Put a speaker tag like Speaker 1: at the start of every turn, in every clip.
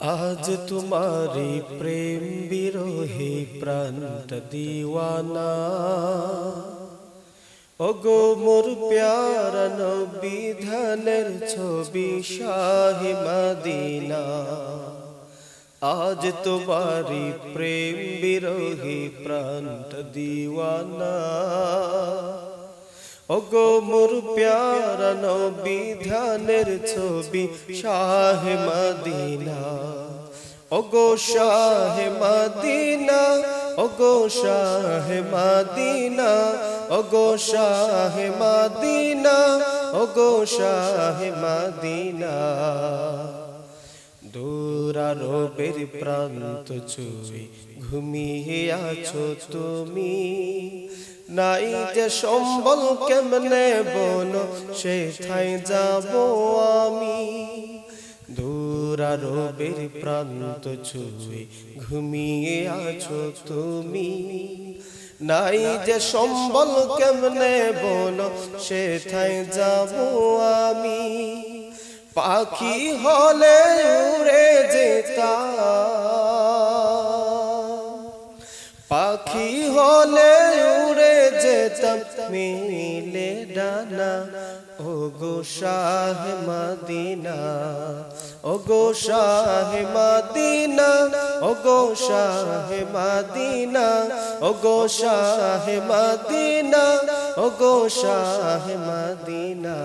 Speaker 1: আজ তোমারি প্রেম বিরোহী প্রাণটা দিওয়ানা, ওগো মোর প্যারা নবী ধানের ছবি শাহে মদিনা। আজ তোমারি প্রেম বিরোহী প্রাণটা দিওয়ানা, ওগো মোর প্যারা নবী ধানের ছবি শাহে মদিনা। ওগো শাহে মদিনা, ওগো শাহে মদিনা, ওগো শাহে মদিনা, ওগো শাহে মদিনা। দূরারবের প্রান্ত ছুঁয়ে ঘুমিয়ে আছো তুমি, নাই যে সম্বল কেমনে বলো সেথায় যাব আমি। দূরারবের প্রান্ত ছুঁয়ে ঘুমিয়ে আছো তুমি, নাই যে সম্বল কেমনে বলো সেথায় যাব আমি। পাখি হলে উড়ে যেতাম, পাখি হলে উড়ে যেতাম মিলে ডানা। ওগো শাহে মদিনা, ওগো শাহে মদিনা, ওগো শাহে মদিনা, ওগো শাহে মদিনা, ওগো শাহে মদিনা।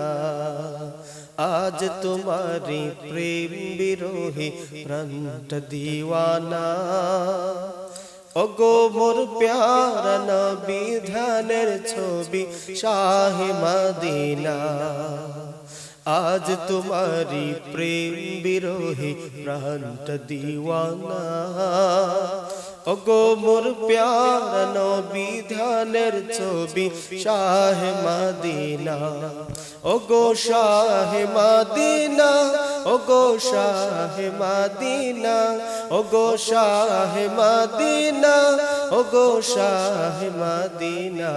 Speaker 1: আজ তোমারি প্রেম বিরোহী প্রাণটা দিওয়ানা, ওগো মোর প্যারা নবী ধানের ছবি শাহে মদিনা। আজ তোমারি প্রেম বিরোহী প্রাণটা দিওয়ানা, ওগো মোর প্যারা নবী ধানের ছবি শাহে মদিনা। ওগো শাহে মদিনা, ওগো শাহে মদিনা, ওগো শাহে মদিনা, ওগো শাহে মদিনা।